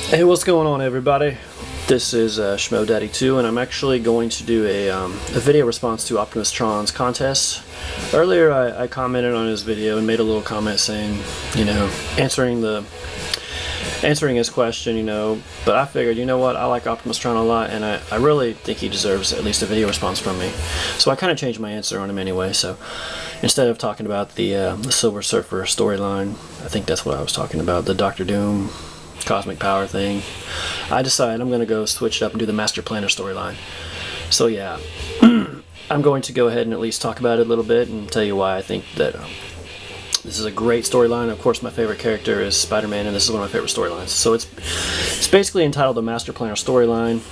Hey, what's going on, everybody? This is Schmo Daddy 2, and I'm actually going to do a video response to Optimustron's contest. Earlier, I commented on his video and made a little comment saying, you know, answering his question, you know. But I figured, you know what, I like Optimustron a lot, and I really think he deserves at least a video response from me. So I kind of changed my answer on him anyway. So instead of talking about the Silver Surfer storyline, I think that's what I was talking about, the Doctor Doom cosmic power thing, I decided I'm going to go switch it up and do the Master Planner storyline. So yeah, I'm going to go ahead and at least talk about it a little bit and tell you why I think that this is a great storyline. Of course, my favorite character is SpiderMan, and this is one of my favorite storylines. So it's basically entitled the Master Planner storyline.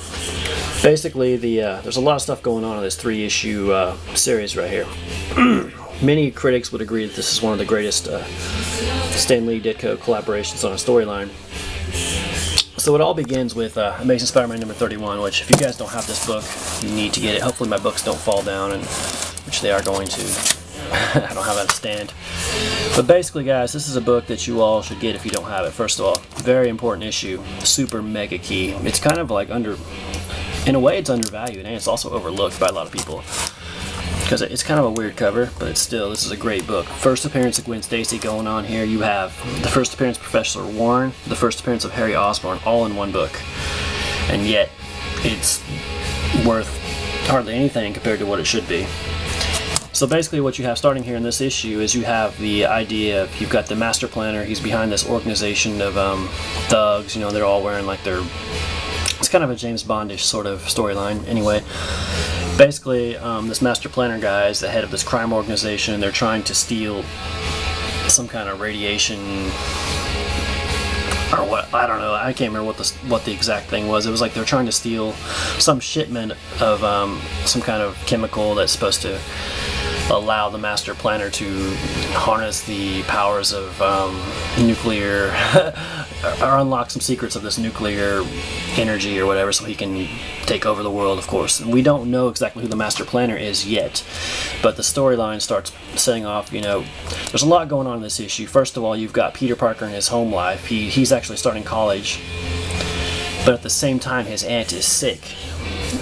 Basically, there's a lot of stuff going on in this 3-issue series right here. Many critics would agree that this is one of the greatest Stan Lee Ditko collaborations on a storyline. So it all begins with Amazing Spider-Man number 31, which if you guys don't have this book, you need to get it. Hopefully my books don't fall down, and which they are going to. I don't have it on stand. But basically, guys, this is a book that you all should get if you don't have it. First of all, very important issue, super mega key. It's kind of like in a way it's undervalued, and it's also overlooked by a lot of people. Because it's kind of a weird cover, but it's still, this is a great book. First appearance of Gwen Stacy going on here. You have the first appearance of Professor Warren, the first appearance of Harry Osborn, all in one book. And yet, it's worth hardly anything compared to what it should be. So basically what you have starting here in this issue is you have the idea of, you've got the Master Planner, he's behind this organization of thugs, you know, they're all wearing like their, it's kind of a James Bondish sort of storyline anyway. Basically, this Master Planner guy is the head of this crime organization. They're trying to steal some kind of radiation, or what, I don't know. I can't remember what the exact thing was. It was like they're trying to steal some shipment of some kind of chemical that's supposed to allow the Master Planner to harness the powers of nuclear, or unlock some secrets of this nuclear energy or whatever, so he can take over the world, of course. And we don't know exactly who the Master Planner is yet, but the storyline starts setting off, you know, there's a lot going on in this issue. First of all, you've got Peter Parker in his home life. He's actually starting college, but at the same time his aunt is sick.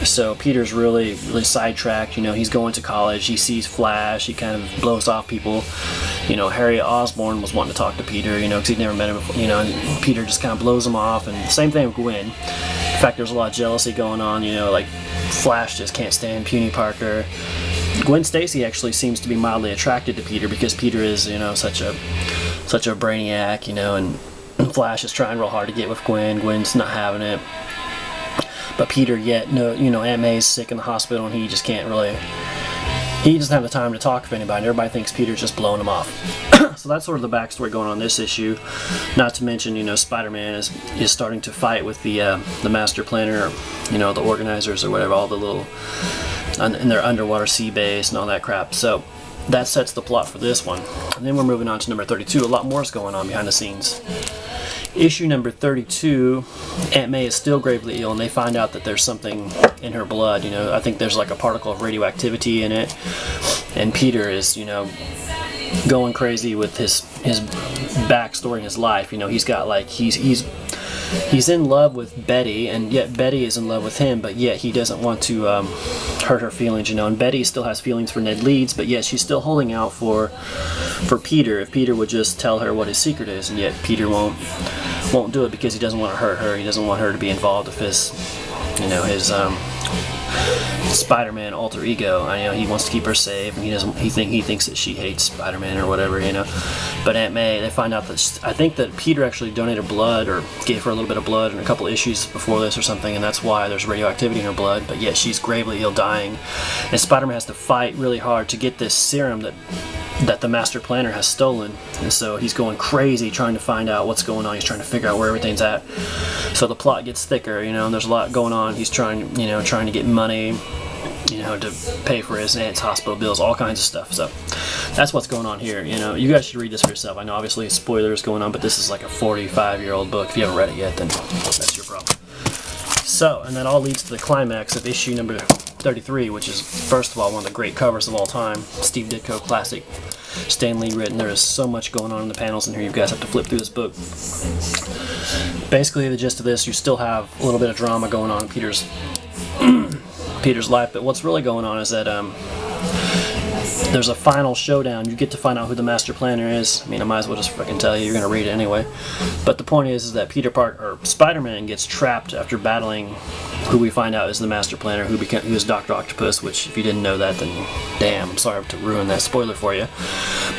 So Peter's really sidetracked, you know, he's going to college, he sees Flash, he kind of blows off people. You know, Harry Osborn was wanting to talk to Peter, you know, because he'd never met him before, you know, and Peter just kind of blows him off, and same thing with Gwen. In fact, there's a lot of jealousy going on, you know, like Flash just can't stand puny Parker. Gwen Stacy actually seems to be mildly attracted to Peter because Peter is, you know, such a brainiac, you know, and Flash is trying real hard to get with Gwen. Gwen's not having it. But Peter, yet, no, you know, Aunt May's sick in the hospital, and he just can't really, he doesn't have the time to talk to anybody. Everybody thinks Peter's just blowing him off. So that's sort of the backstory going on in this issue. Not to mention, you know, Spider-Man is starting to fight with the Master Planner, you know, the organizers or whatever, all the little, in their underwater sea base and all that crap. So that sets the plot for this one. And then we're moving on to number 32. A lot more is going on behind the scenes. Issue number 32, Aunt May is still gravely ill, and they find out that there's something in her blood. You know, I think there's like a particle of radioactivity in it, and Peter is, you know, going crazy with his backstory in his life. You know, he's got like he's in love with Betty, and yet Betty is in love with him, but yet he doesn't want to hurt her feelings, you know. And Betty still has feelings for Ned Leeds, but yet she's still holding out for Peter. If Peter would just tell her what his secret is, and yet Peter won't do it because he doesn't want to hurt her. He doesn't want her to be involved with his, you know, his Spider-Man alter ego. I know he wants to keep her safe, and he thinks that she hates Spider-Man or whatever, you know. But Aunt May, they find out that I think that Peter actually donated blood, or gave her a little bit of blood in a couple issues before this or something, and that's why there's radioactivity in her blood. But yet she's gravely ill, dying, and Spider-Man has to fight really hard to get this serum that the Master Planner has stolen. And so he's going crazy trying to find out what's going on. He's trying to figure out where everything's at. So the plot gets thicker, you know, and there's a lot going on. He's trying to get money, you know, to pay for his aunt's hospital bills, all kinds of stuff. So that's what's going on here. You know, you guys should read this for yourself. I know obviously spoilers going on, but this is like a 45-year-old book. If you haven't read it yet, then that's your problem. So, and that all leads to the climax of issue number 33, which is, first of all, one of the great covers of all time. Steve Ditko classic, Stan Lee written. There is so much going on in the panels in here. You guys have to flip through this book. Basically, the gist of this, you still have a little bit of drama going on in Peter's life, but what's really going on is that there's a final showdown. You get to find out who the master planner is. I mean, I might as well just fucking tell you. You're gonna read it anyway. But the point is that Peter Parker, or Spider-Man, gets trapped after battling who we find out is the master planner, who is Dr. Octopus. Which, if you didn't know that, then damn, I'm sorry to ruin that spoiler for you.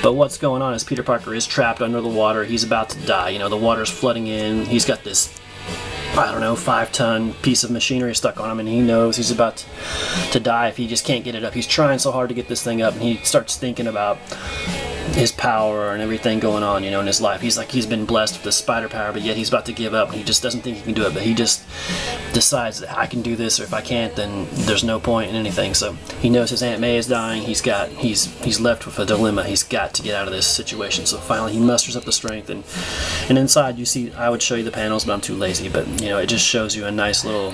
But what's going on is Peter Parker is trapped under the water. He's about to die. You know, the water's flooding in. He's got this, I don't know, 5-ton piece of machinery stuck on him, and he knows he's about to die if he just can't get it up. He's trying so hard to get this thing up, and he starts thinking about his power and everything going on, you know, in his life. He's like, he's been blessed with the spider power, but yet he's about to give up, and he just doesn't think he can do it. But he just decides that I can do this, or if I can't, then there's no point in anything. So he knows his Aunt May is dying. He's left with a dilemma. He's got to get out of this situation. So finally, he musters up the strength, and inside you see, I would show you the panels, but I'm too lazy. But you know, it just shows you a nice little.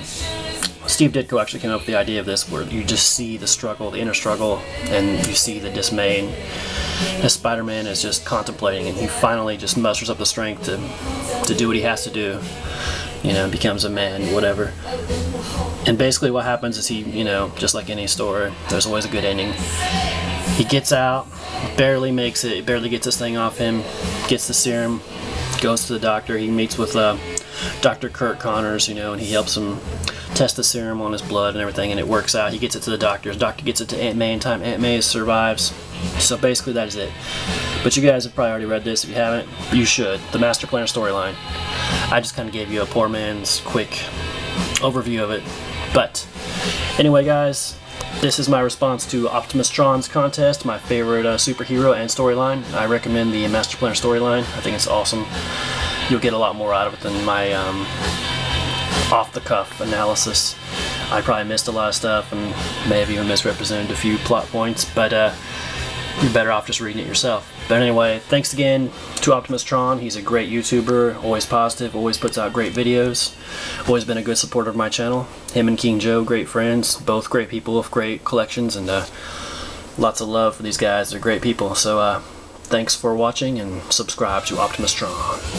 Steve Ditko actually came up with the idea of this, where you just see the struggle, the inner struggle, and you see the dismay. And as Spider-Man is just contemplating, and he finally just musters up the strength to do what he has to do. You know, becomes a man, whatever. And basically what happens is he, you know, just like any story, there's always a good ending. He gets out, barely makes it, barely gets this thing off him, gets the serum, goes to the doctor. He meets with Dr. Kurt Connors, you know, and he helps him test the serum on his blood and everything, and it works out. He gets it to the doctor. The doctor gets it to Aunt May in time. Aunt May survives. So basically that is it. But you guys have probably already read this. If you haven't, you should. The Master Planner storyline. I just kind of gave you a poor man's quick overview of it. But anyway, guys, this is my response to Optimustron's contest, my favorite superhero and storyline. I recommend the Master Planner storyline. I think it's awesome. You'll get a lot more out of it than my off-the-cuff analysis. I probably missed a lot of stuff and may have even misrepresented a few plot points, but you're better off just reading it yourself. But anyway, thanks again to Optimustron. He's a great YouTuber, always positive, always puts out great videos, always been a good supporter of my channel. Him and King Joe, great friends, both great people with great collections, and lots of love for these guys. They're great people. So thanks for watching, and subscribe to Optimustron.